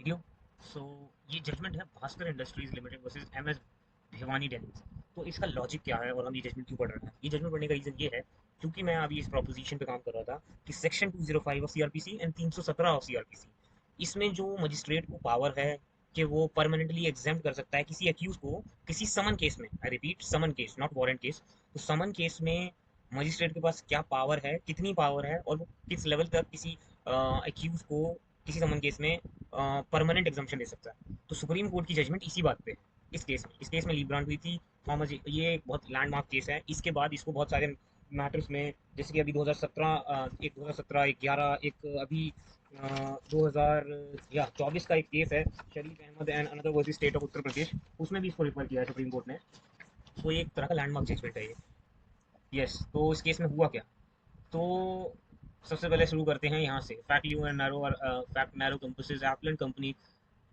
Video. सो ये judgement है Bhaskar industries limited versus MS Bhiwani denims. तो इसका लॉजिक क्या है और हम ये जजमेंट क्यों पढ़ रहे हैं? ये जजमेंट पढ़ने का रीजन ये है क्योंकि मैं अभी इस प्रोपोजिशन पे काम कर रहा था कि section 205 of CrPC and 317 of CrPC, इसमें जो मजिस्ट्रेट को पावर है कि वो परमानेंटली एग्जेम्प्ट कर सकता है किसी अक्यूज को किसी समन केस में। I repeat, summons case, not warrant case. तो समन केस में मजिस्ट्रेट के पास क्या पावर है, कितनी पावर है, और वो किस लेवल तक किसी अक्यूज को किसी समन केस में परमानेंट एग्जाम्पशन दे सकता है। तो सुप्रीम कोर्ट की जजमेंट इसी बात पे है। इस केस में लीव ग्रांट हुई थी थॉमस। ये एक बहुत लैंडमार्क केस है। इसके बाद इसको बहुत सारे मैटर्स में, जैसे कि अभी 2017, एक 2017, एक 11, एक अभी 2000 या 24 का एक केस है, Sharif Ahmad and another versus state of Uttar Pradesh. उसमें भी इसको रिफर किया है सुप्रीम कोर्ट ने। तो ये एक तरह का लैंडमार्क जजमेंट है ये। यस, तो इस केस में हुआ क्या? तो सबसे पहले शुरू करते हैं यहाँ से। फैक्ट ल्यू एंड नैरो, और fact narrow compasses appellant company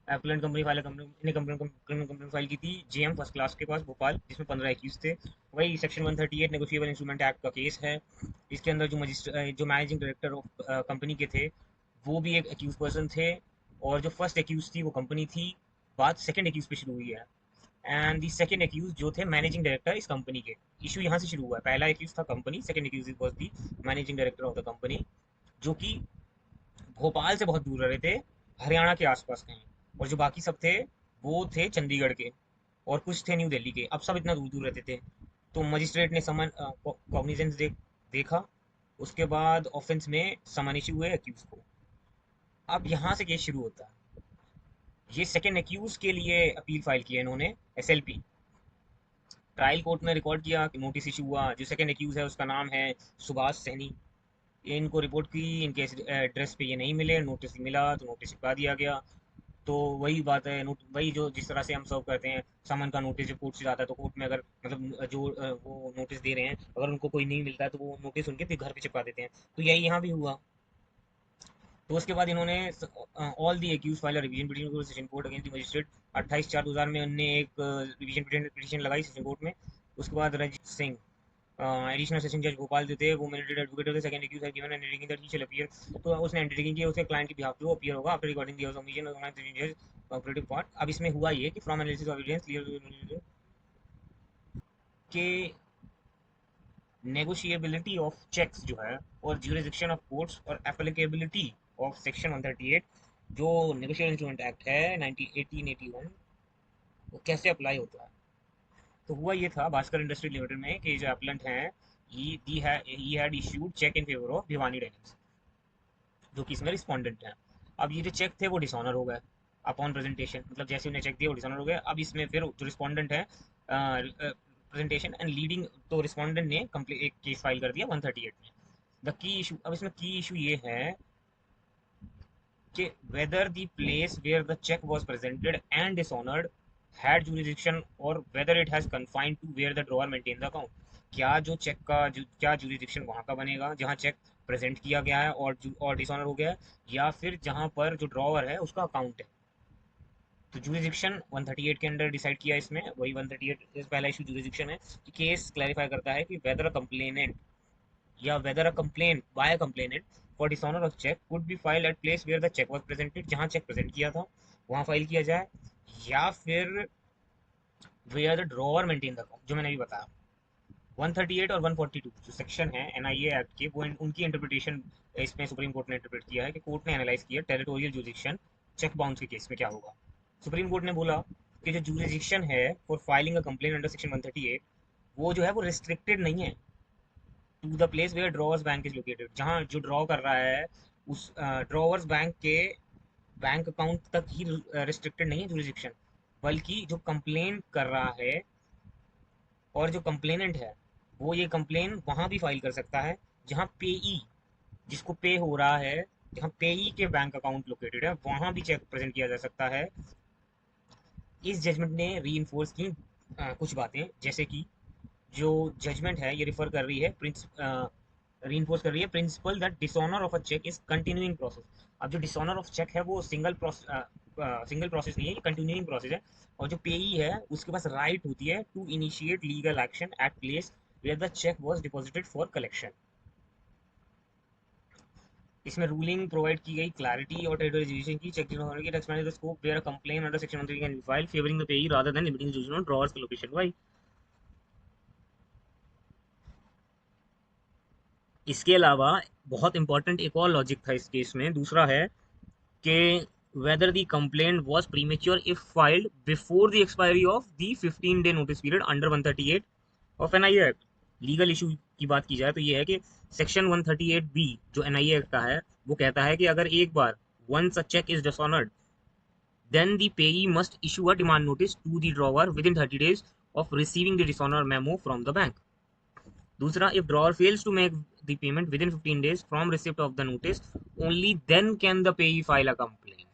file company ने क्रिमिनल कंप्लेंट फाइल की थी जेएम फर्स्ट क्लास के पास भोपाल, जिसमें 15 एक्यूज थे। वही सेक्शन 138 नेगोशिएबल इंस्ट्रूमेंट एक्ट का केस है। इसके अंदर जो मैनेजिंग डायरेक्टर ऑफ कंपनी के थे वो भी एक एक्यूज पर्सन थे, और जो फर्स्ट एक्यूज थी वो कंपनी थी। बात सेकंड एक्यूज पे शुरू हुई है। एंड दी सेकंड एक्यूज जो थे मैनेजिंग डायरेक्टर इस कंपनी के। इशू यहाँ से शुरू हुआ है। पहला एक्यूज था company, second accused was the managing director of the company, जो कि भोपाल से बहुत दूर रह रहे थे, हरियाणा के आसपास कहीं। और जो बाकी सब थे वो थे चंडीगढ़ के, और कुछ थे न्यू दिल्ली के। अब सब इतना दूर दूर रहते थे। तो मजिस्ट्रेट ने समन कॉग्निजेंस देखा। उसके बाद ऑफेंस में समन इशू हुए अक्यूज को। अब यहाँ से केस शुरू होता है। ये सेकंड अक्यूज के लिए अपील फाइल की है इन्होंने, एसएलपी। ट्रायल कोर्ट में रिकॉर्ड किया कि नोटिस इशू हुआ। जो सेकंड अक्यूज है उसका नाम है सुभाष सैनी। इनको रिपोर्ट की, इनके एड्रेस पे ये नहीं मिले, नोटिस मिला तो नोटिस चिपका दिया गया। तो वही बात है, नोट वही जो जिस तरह से हम सर्व करते हैं समन का नोटिस, जब कोर्ट से जाता है तो कोर्ट में अगर मतलब जो वो नोटिस दे रहे हैं अगर उनको कोई नहीं मिलता है तो वो नोटिस उनके फिर घर पे चिपका देते हैं। तो यही यहाँ भी हुआ। तो उसके बाद इन्होंने all the accused file revision petition session court against the magistrate. 28/4/2000 में उनने एक रिवीजन पिटीशन लगाई सेशन कोर्ट में। उसके बाद रंजीत सिंह, एडिशनल सेशन जज भोपाल जो थे, वो mandated advocate of the second accused है given undertaking that he shall appear. तो उसने अंडरटेकिंग किया उसके क्लाइंट के बिहाफ पे वो अपीयर होगा after recording the submission of जज ऑपरेटिव पार्ट। अब इसमें हुआ ये कि from analysis of evidence clear के नेगोशिएबिलिटी ऑफ चेक्स जो है, और ज्यूरिसडिक्शन ऑफ कोर्ट्स, और एप्लीकेबिलिटी ऑफ सेक्शन 138 जो नेगोशिएबल इंस्ट्रूमेंट एक्ट है 1881, वो कैसे अप्लाई होता है। तो हुआ ये था भास्कर इंडस्ट्री लिमिटेड में कि जो एप्लेंट हैं, he had issued cheque in favour of Bhiwani Dynamics, जो कि इसमें रिस्पोंडेंट है। अब ये जो चेक थे वो डिसऑनर हो गए अपॉन प्रेजेंटेशन, मतलब जैसे उन्हें चेक दिया वो डिसऑनर हो गए। अब इसमें फिर जो रिस्पोंडेंट है, प्रेजेंटेशन एंड लीडिंग, तो रिस्पोंडेंट ने कंप्लीट एक केस फाइल कर दिया 138 में। द की इशू, अब इसमें की इशू ये है कि whether the place where the check was presented and dishonored had jurisdiction, or whether it has confined to where the drawer maintained the account। क्या जो चेक का क्या jurisdiction वहाँ का बनेगा जहाँ चेक प्रेजेंट किया गया है और डिसऑनर हो गया है, या फिर जहाँ पर जो ड्रॉवर है उसका अकाउंट है। तो jurisdiction 138 के अंडर डिसाइड किया इसमें, वही 138 इस पहला इशू jurisdiction है कि केस क्लैरिफाई करता है कि whether a complainant या whether a complaint by a complainant for dishonor of check could be filed at place where the check was presented, जहाँ चेक प्रेजेंट किया था वहाँ फाइल किया जाए, या फिर where the drawer maintain the account, जो मैंने अभी बताया। 138 और 142 जो सेक्शन है एनआईए एक्ट के, वो उनकी इंटरप्रिटेशन इसमें सुप्रीम कोर्ट ने इंटरप्रेट किया है कि कोर्ट ने एनालाइज किया टेरिटोरियल जुरिडिक्शन चेक बाउंस के केस में क्या होगा। सुप्रीम कोर्ट ने बोला कि जो जुरिडिक्शन है for filing a complaint under section 138, वो जो है वो रिस्ट्रिक्टेड नहीं है to the place where drawer's bank is located. जहाँ जो ड्रॉ कर रहा है उस ड्रॉवर्स बैंक के बैंक अकाउंट तक ही रिस्ट्रिक्टेड नहीं है जुरिडिक्शन, बल्कि जो कंप्लेन कर रहा है और जो कंप्लेनेंट है वो ये कंप्लेन वहां भी फाइल कर सकता है जहां पेई, जिसको पे हो रहा है, जहां पेई के बैंक अकाउंट लोकेटेड है वहां भी चेक प्रेजेंट किया जा सकता है। इस जजमेंट ने री की कुछ बातें, जैसे कि जो जजमेंट है ये रिफर कर रही है रीइंफोर्स कर रही है principle that dishonour of a cheque is continuing process. अब जो डिसऑनर ऑफ चेक है वो सिंगल प्रोसेस नहीं है, ये कंटिन्यूइंग प्रोसेस है। और जो पेई है उसके पास राइट होती है to initiate legal action at place where the cheque was deposited for collection. इसमें रूलिंग प्रोवाइड की गई क्लैरिटी और टेरिटोरियलाइजेशन की चेक की expand the scope where a complain under section 130 can be filed favouring the payee rather than limiting the on drawer's location. भाई इसके अलावा बहुत इंपॉर्टेंट एक और लॉजिक था इस केस में, दूसरा है कि whether the complaint was premature if filed before the expiry of the 15-day notice period under 138 of NIA act. Legal issue की बात की जाए तो ये है कि सेक्शन 138 बी जो एनआईए एक्ट का है वो कहता है कि अगर एक बार once a cheque is dishonoured then the payee must issue a demand notice to the drawer within 30 days of receiving the dishonour memo from the bank. दूसरा, if drawer fails to make the payment within 15 days from receipt of the notice, only then can the payee file a complaint.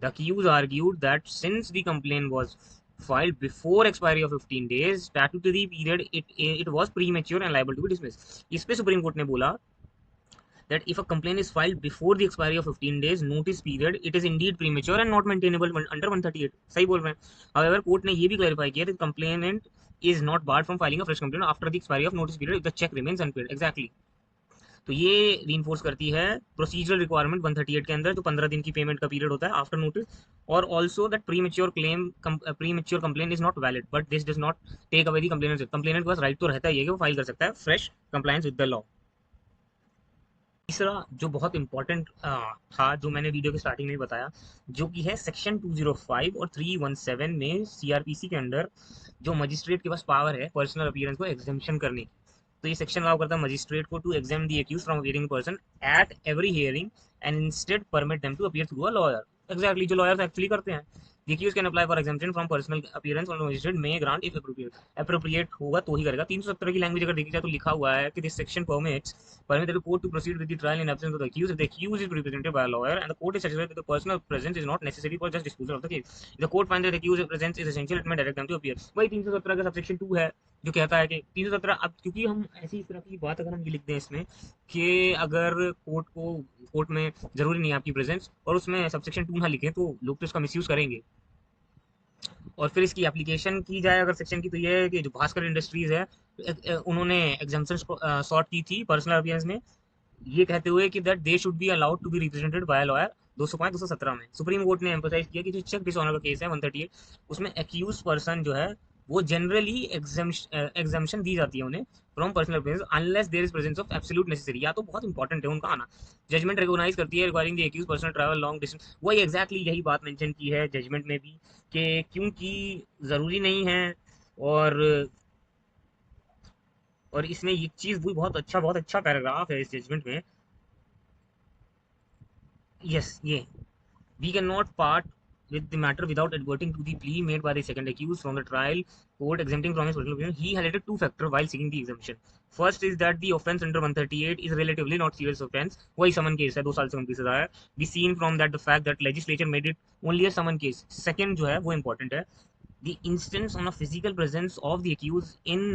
The accused argued that since the complaint was filed before expiry of 15 days statutory period, it was premature and liable to be dismissed. इस पे supreme court ने बोला that if a complaint is filed before the expiry of 15 days notice period, it is indeed premature and not maintainable under 138। सही बोल रहे हैं। However, court ने ये भी क्लैरिफाई किया that complainant is not barred from filing a fresh complaint after the expiry of notice period if the check remains unpaid। Exactly। तो ये रीइंफोर्स करती है प्रोसीजरल रिक्वायरमेंट 138 के अंदर जो 15 दिन की पेमेंट का पीरियड होता है आफ्टर नोटिस, और also that premature complaint is not valid but this does not take away the complainant के पास राइट तो रहता ही है कि वो फाइल कर सकता है fresh compliance with the law. तीसरा जो बहुत इंपॉर्टेंट था जो मैंने वीडियो के स्टार्टिंग में बताया, जो कि है सेक्शन 205 और 317 में सीआरपीसी के अंडर जो मजिस्ट्रेट के पास पावर है पर्सनल अपीयरेंस को एग्जेम्पशन करने की। तो ये सेक्शन अलाउ करता है मजिस्ट्रेट को to exempt the accused from appearing person at every hearing and instead permit them to appear through a lawyer. Exactly जो लॉयर्स एक्चुअली करते हैं। The accused can apply for exemption from personal appearance और magistrate may grant if appropriate। appropriate होगा तो ही करेगा। 317 की language अगर देखी जाए तो लिखा हुआ है कि this section permit the court to proceed with the trial in absence of the accused if the accused is represented by a lawyer and the court is satisfied that the personal presence is not necessary for just disposal of the case। If the court finds that the accused presence is essential, it may direct them to appear। वही 317 का subsection 2 है जो कहता है कि 317 अब क्योंकि हम ऐसी इस तरह की बात अगर हम ये लिख दें इसमें कि अगर कोर्ट में जरूरी नहीं है आपकी प्रेजेंस और उसमें सबसेक्शन 2 ना लिखें तो लोग तो इसका मिसयूज करेंगे। और फिर इसकी एप्लीकेशन की जाए अगर सेक्शन की तो ये है कि जो भास्कर इंडस्ट्रीज है उन्होंने एग्जाम्पशन सॉर्ट की थी पर्सनल अपीयरेंस में, ये कहते हुए कि that they should be allowed to be represented by lawyer. 205 217 में सुप्रीम कोर्ट ने एम्फोसाइज किया कि जो चेक डिसऑनर का केस है 138 उसमें एक्यूज पर्सन जो है वो जनरली एग्जाम्शन दी जाती है उन्हें from personal appearance unless there is presence of absolute necessary, या तो बहुत इंपॉर्टेंट है उनका आना। जजमेंट रिकॉग्नाइज करती है requiring the accused person travel long distance. वही एग्जैक्टली यही बात मेंशन की है जजमेंट में भी कि क्योंकि ज़रूरी नहीं है। और इसमें एक चीज़ भी बहुत अच्छा पैराग्राफ है इस जजमेंट में। यस ये we cannot part with the matter without adverting to the plea made by the second accused from the trial court exempting from his personal opinion. He highlighted two factors while seeking the exemption. First is that the offence under 138 is relatively not serious offence। वही समन case है 2 साल से कम की सजा है। We seen from that the fact that legislature made it only a summon case। Second जो है वो important है, the instance on a physical presence of the accused in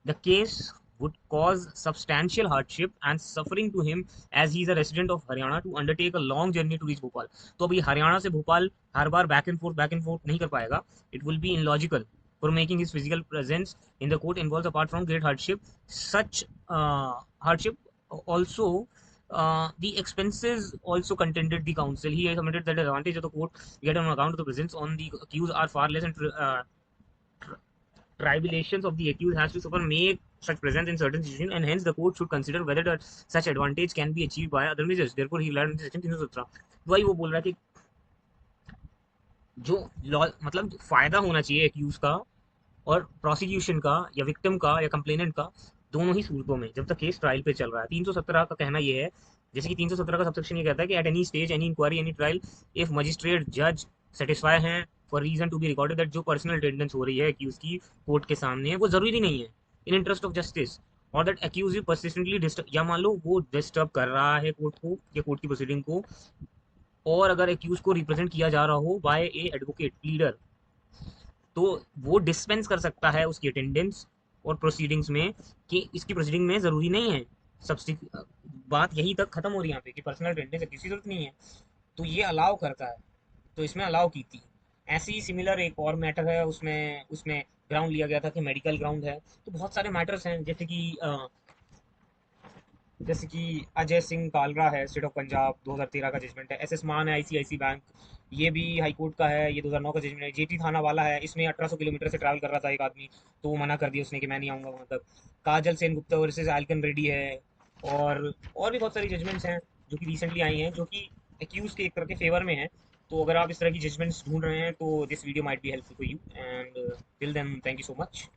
the case would cause substantial hardship and suffering to him as he is a resident of Haryana to undertake a long journey to reach Bhopal। तो अभी हरियाणा से भोपाल हर बार back and fourth नहीं कर पाएगा। It will be illogical for making his physical presence in the court involves apart from great hardship such hardship also the expenses also contended the counsel। He submitted that the advantage of the court get on account of the presence on the accused are far less and tribulations of the accused has to suffer make such presence in certain situations and hence the court should consider whether that such advantage can be achieved by other measures। therefore he relied on section 317। वही वो बोल रहा है कि जो law मतलब फायदा होना चाहिए एक्यूज का और प्रोसिक्यूशन का या विक्टिम का या कंप्लेनेंट का, दोनों ही सूरतों में जब तक केस ट्रायल पे चल रहा है। 317 का कहना ये है, जैसे कि 317 का सबसेक्शन ये कहता है कि at any stage any inquiry any trial if magistrate जज सेटिस्फाई हैं for reason to be recorded that जो पर्सनल अटेंडेंस हो रही है एक्यूज की कोर्ट के सामने वो जरूरी नहीं है इन इंटरेस्ट ऑफ जस्टिस, और दैट एक्यूज परसिस्टेंटली डिस्टर्ब, या मान लो वो डिस्टर्ब कर रहा है कोर्ट को या कोर्ट की प्रोसीडिंग को, और अगर एक्यूज को रिप्रेजेंट किया जा रहा हो बाय ए एडवोकेट प्लीडर तो वो डिस्पेंस कर सकता है उसकी अटेंडेंस और प्रोसीडिंग्स में कि इसकी प्रोसीडिंग में ज़रूरी नहीं है। सब्सिडी बात यहीं तक खत्म हो रही है यहाँ पे कि पर्सनल अटेंडेंस की किसी जरूरत नहीं है, तो ये अलाउ करता है। तो इसमें अलाउ की थी। ऐसे ही सिमिलर एक और मैटर है उसमें उसमें ग्राउंड लिया गया था कि मेडिकल ग्राउंड है। तो बहुत सारे मैटर्स हैं जैसे कि जैसे कि अजय सिंह कालरा है, स्टेट ऑफ पंजाब, 2013 का जजमेंट है। एसएस मान है, आईसीआईसी बैंक, ये भी हाई कोर्ट का है, ये 2009 का जजमेंट है। जेटी थाना वाला है, इसमें 1800 किलोमीटर से ट्रैवल कर रहा था एक आदमी, तो वो मना कर दिया उसने कि मैं नहीं आऊँगा वहाँ तक। काजल सेन गुप्ता वर्सेस आल्कन रेड्डी है। और भी बहुत सारी जजमेंट्स हैं जो कि रिसेंटली आई हैं, जो कि एक्यूज के एक तरह के फेवर में है। तो अगर आप इस तरह की जजमेंट्स ढूंढ रहे हैं तो this video might be helpful for you, and till then thank you so much.